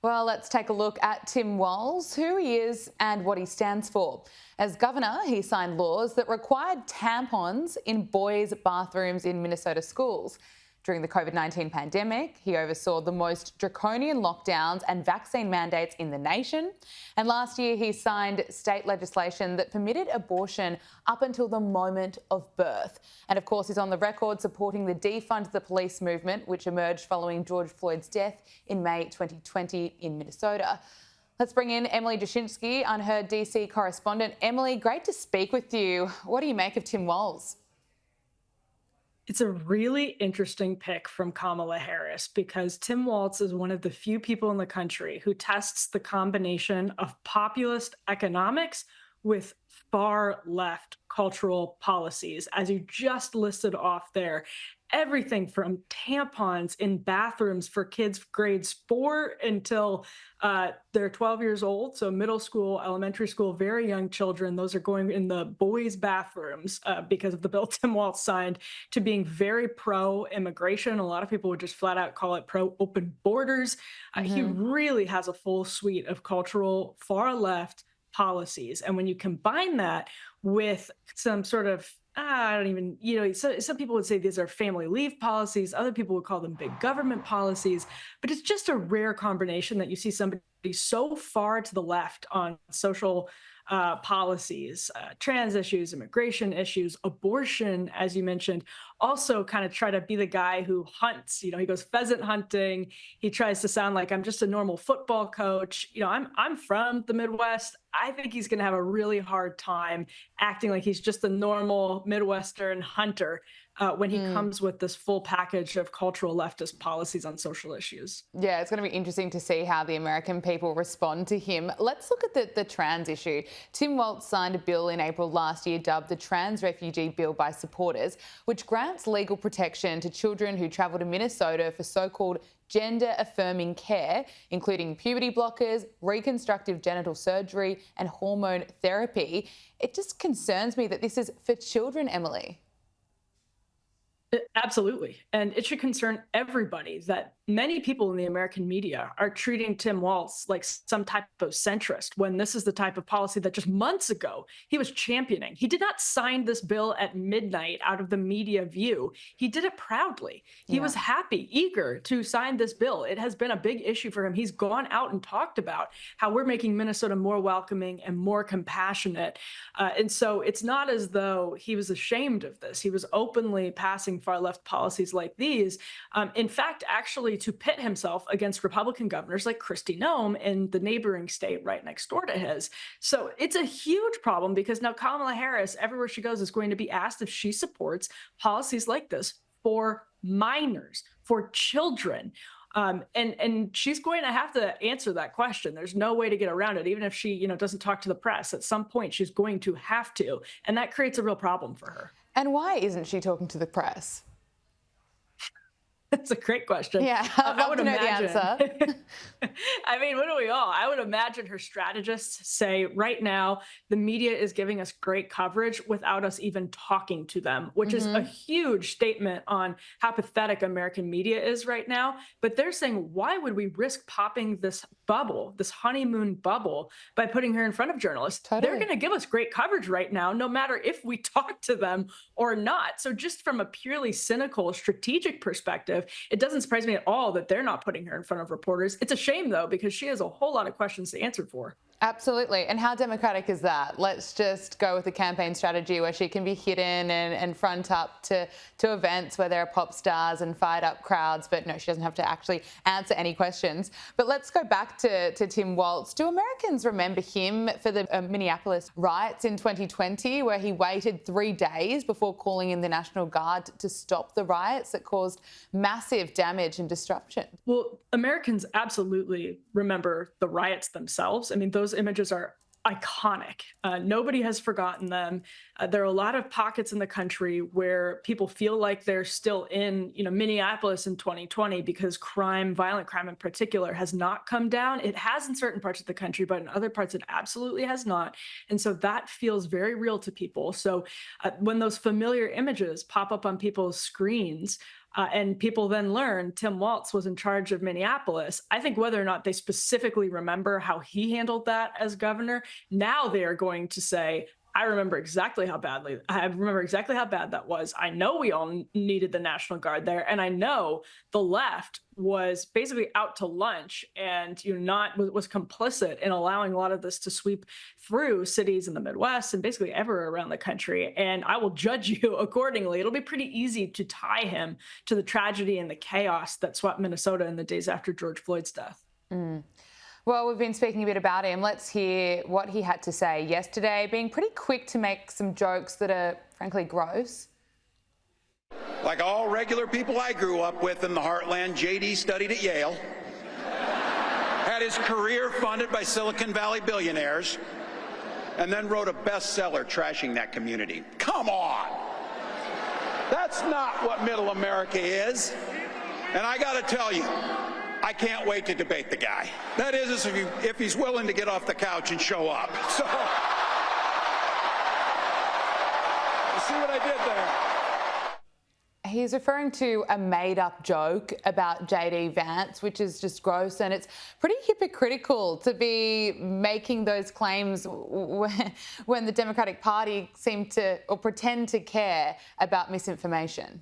Well, let's take a look at Tim Walz, who he is and what he stands for. As governor, he signed laws that required tampons in boys' bathrooms in Minnesota schools. During the COVID-19 pandemic, he oversaw the most draconian lockdowns and vaccine mandates in the nation. And last year, he signed state legislation that permitted abortion up until the moment of birth. And of course, he's on the record supporting the defund the police movement, which emerged following George Floyd's death in May 2020 in Minnesota. Let's bring in Emily Jashinsky, Unheard DC correspondent. Emily, great to speak with you. What do you make of Tim Walz? It's a really interesting pick from Kamala Harris because Tim Walz is one of the few people in the country who tests the combination of populist economics with far left cultural policies, as you just listed off there. Everything from tampons in bathrooms for kids grades 4 until they're 12 years old. So middle school, elementary school, very young children. Those are going in the boys' bathrooms because of the bill Tim Walz signed, to being very pro-immigration. A lot of people would just flat out call it pro-open borders. He really has a full suite of cultural far left policies. And when you combine that with some sort of I don't even, so some people would say these are family leave policies. Other people would call them big government policies. But it's just a rare combination that you see somebody so far to the left on social policies, trans issues, immigration issues, abortion, as you mentioned, also kind of try to be the guy who hunts. He goes pheasant hunting. He tries to sound like I'm just a normal football coach. I'm from the Midwest. I think he's going to have a really hard time acting like he's just a normal Midwestern hunter when he comes with this full package of cultural leftist policies on social issues. Yeah, it's going to be interesting to see how the American people respond to him. Let's look at the trans issue. Tim Walz signed a bill in April last year dubbed the Trans Refugee Bill by supporters, which grants legal protection to children who travel to Minnesota for so-called gender-affirming care, including puberty blockers, reconstructive genital surgery, and hormone therapy. It just concerns me that this is for children, Emily. Absolutely. And it should concern everybody that many people in the American media are treating Tim Walz like some type of centrist, when this is the type of policy that just months ago he was championing. He did not sign this bill at midnight out of the media view. He did it proudly. He was happy, eager to sign this bill. It has been a big issue for him. He's gone out and talked about how we're making Minnesota more welcoming and more compassionate. And so it's not as though he was ashamed of this. He was openly passing far left policies like these. In fact, actually to pit himself against Republican governors like Kristi Noem in the neighboring state right next door to his. So it's a huge problem because now Kamala Harris, everywhere she goes, is going to be asked if she supports policies like this for minors, for children. And she's going to have to answer that question. There's no way to get around it. Even if she, doesn't talk to the press, at some point she's going to have to. And that creates a real problem for her. And why isn't she talking to the press? That's a great question. Yeah, I would imagine. The answer. I mean, wouldn't we all? I would imagine her strategists say right now, the media is giving us great coverage without us even talking to them, which is a huge statement on how pathetic American media is right now. But they're saying, why would we risk popping this bubble, this honeymoon bubble, by putting her in front of journalists? Totally. They're going to give us great coverage right now, no matter if we talk to them or not. So just from a purely cynical, strategic perspective, it doesn't surprise me at all that they're not putting her in front of reporters. It's a shame, though, because she has a whole lot of questions to answer for. Absolutely. And how democratic is that? Let's just go with a campaign strategy where she can be hidden and front up to events where there are pop stars and fired up crowds. But no, she doesn't have to actually answer any questions. But let's go back to Tim Walz. Do Americans remember him for the Minneapolis riots in 2020, where he waited 3 days before calling in the National Guard to stop the riots that caused massive damage and disruption? Well, Americans absolutely remember the riots themselves. I mean, those images are iconic. Nobody has forgotten them. There are a lot of pockets in the country where people feel like they're still in, Minneapolis in 2020 because crime, violent crime in particular, has not come down. It has in certain parts of the country, but in other parts it absolutely has not. And so that feels very real to people. So when those familiar images pop up on people's screens, And people then learn Tim Walz was in charge of Minneapolis. I think whether or not they specifically remember how he handled that as governor, now they are going to say, I remember exactly how bad that was. I know we all needed the National Guard there, and I know the left was basically out to lunch and was complicit in allowing a lot of this to sweep through cities in the Midwest and basically everywhere around the country. And I will judge you accordingly. It'll be pretty easy to tie him to the tragedy and the chaos that swept Minnesota in the days after George Floyd's death. Well, we've been speaking a bit about him. Let's hear what he had to say yesterday, being pretty quick to make some jokes that are frankly gross. Like all regular people I grew up with in the heartland, JD studied at Yale, had his career funded by Silicon Valley billionaires, and then wrote a bestseller trashing that community. Come on! That's not what middle America is. And I gotta tell you, I can't wait to debate the guy. That is, if he's willing to get off the couch and show up. So, you see what I did there? He's referring to a made-up joke about JD Vance, which is just gross, and it's pretty hypocritical to be making those claims when the Democratic Party seem to or pretend to care about misinformation.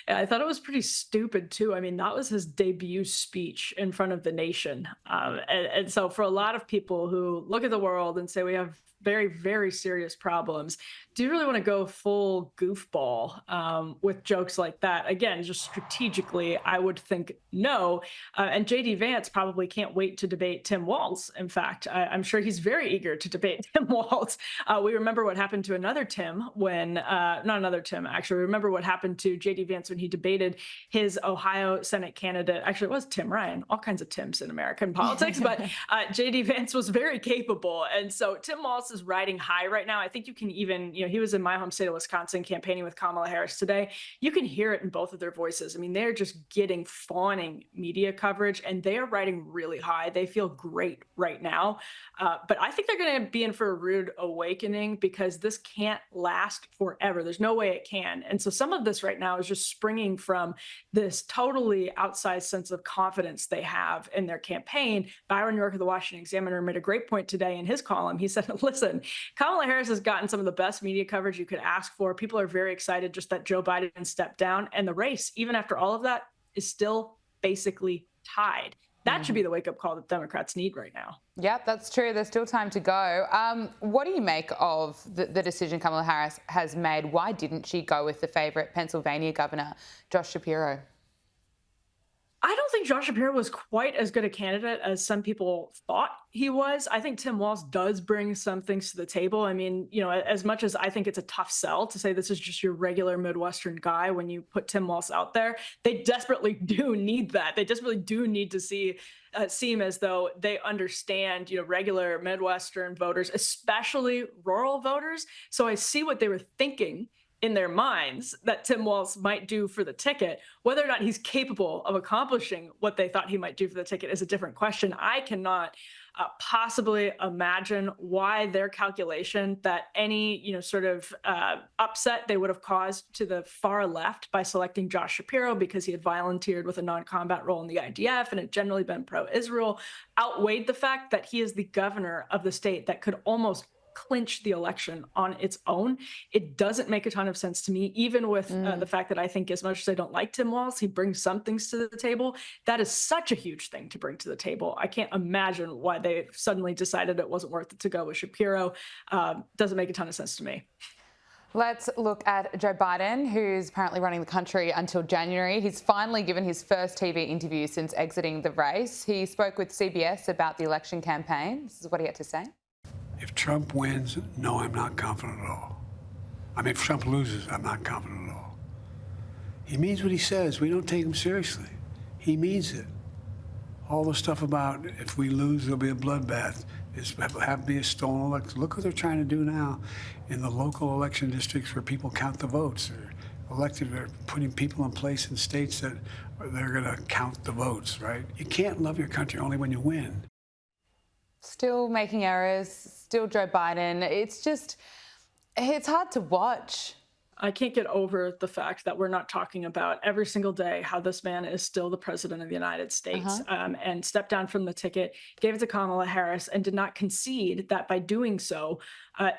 I thought it was pretty stupid, too. I mean, that was his debut speech in front of the nation. And so for a lot of people who look at the world and say we have very, very serious problems, do you really want to go full goofball with jokes like that? Again, just strategically, I would think no. And JD Vance probably can't wait to debate Tim Walz. In fact, I'm sure he's very eager to debate Tim Walz. We remember what happened to another Tim when, not another Tim, actually. Remember what happened to JD Vance when he debated his Ohio Senate candidate. Actually, it was Tim Ryan, all kinds of Tims in American politics, but JD Vance was very capable. And so Tim Walz is riding high right now. I think you can even, he was in my home state of Wisconsin campaigning with Kamala Harris today. You can hear it in both of their voices. I mean, they're just getting fawning media coverage and they are riding really high. They feel great right now. But I think they're going to be in for a rude awakening because this can't last forever. There's no way it can. And so some of this right now is just springing from this totally outsized sense of confidence they have in their campaign. Byron York of the Washington Examiner made a great point today in his column. He said, listen, Kamala Harris has gotten some of the best media coverage you could ask for. People are very excited just that Joe Biden stepped down. And the race, even after all of that, is still basically tied. That should be the wake-up call that Democrats need right now. Yep, that's true. There's still time to go. What do you make of the decision Kamala Harris has made? Why didn't she go with the favourite Pennsylvania governor, Josh Shapiro? I don't think Josh Shapiro was quite as good a candidate as some people thought he was. I think Tim Walz does bring some things to the table. I mean, as much as I think it's a tough sell to say this is just your regular Midwestern guy when you put Tim Walz out there, they desperately do need that. They desperately do need to seem as though they understand, regular Midwestern voters, especially rural voters. So I see what they were thinking in their minds that Tim Walz might do for the ticket. Whether or not he's capable of accomplishing what they thought he might do for the ticket is a different question. I cannot possibly imagine why their calculation that any, sort of upset they would have caused to the far left by selecting Josh Shapiro because he had volunteered with a non-combat role in the IDF and had generally been pro-Israel outweighed the fact that he is the governor of the state that could almost clinch the election on its own. It doesn't make a ton of sense to me, even with the fact that I think as much as I don't like Tim Walz, he brings some things to the table. That is such a huge thing to bring to the table. I can't imagine why they suddenly decided it wasn't worth it to go with Shapiro. Doesn't make a ton of sense to me. Let's look at Joe Biden, who's apparently running the country until January. He's finally given his first TV interview since exiting the race. He spoke with CBS about the election campaign. This is what he had to say. If Trump wins, no, I'm not confident at all. I mean, if Trump loses, I'm not confident at all. He means what he says. We don't take him seriously. He means it. All the stuff about if we lose, there'll be a bloodbath. Have be a stolen election. Look what they're trying to do now in the local election districts where people count the votes. They're putting people in place in states that they're going to count the votes, right? You can't love your country only when you win. Still making errors, still Joe Biden. It's hard to watch. I can't get over the fact that we're not talking about every single day how this man is still the president of the United States, and stepped down from the ticket, gave it to Kamala Harris, and did not concede that by doing so,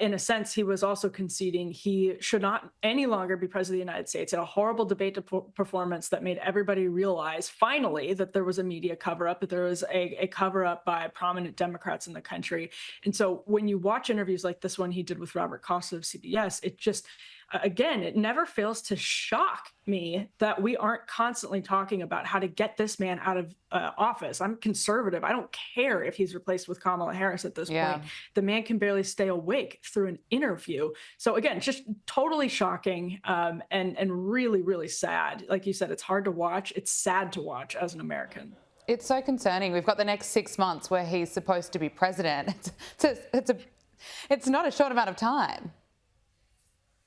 in a sense, he was also conceding he should not any longer be president of the United States. A horrible debate performance that made everybody realize finally that there was a media cover-up, that there was a cover-up by prominent Democrats in the country. And so when you watch interviews like this one he did with Robert Costa of CBS, it just, again, it never fails to shock me that we aren't constantly talking about how to get this man out of office. I'm conservative. I don't care if he's replaced with Kamala Harris at this point. The man can barely stay awake through an interview. So again, just totally shocking, and really, really sad. Like you said, it's hard to watch. It's sad to watch as an American. It's so concerning. We've got the next 6 months where he's supposed to be president. It's not a short amount of time.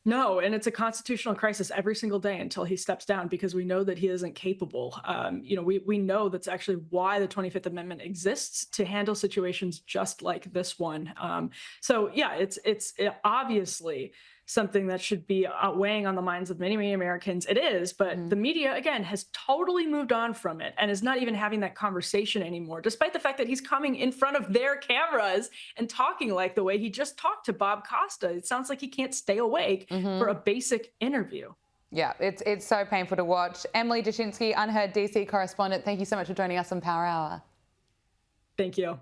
No, and it's a constitutional crisis every single day until he steps down, because we know that he isn't capable. We know that's actually why the 25th Amendment exists, to handle situations just like this one. So yeah, it's obviously something that should be weighing on the minds of many, many Americans. It is, but the media, again, has totally moved on from it and is not even having that conversation anymore, despite the fact that he's coming in front of their cameras and talking like the way he just talked to Bob Costa. It sounds like he can't stay awake for a basic interview. Yeah, it's so painful to watch. Emily Jashinsky, Unheard DC correspondent, thank you so much for joining us on Power Hour. Thank you.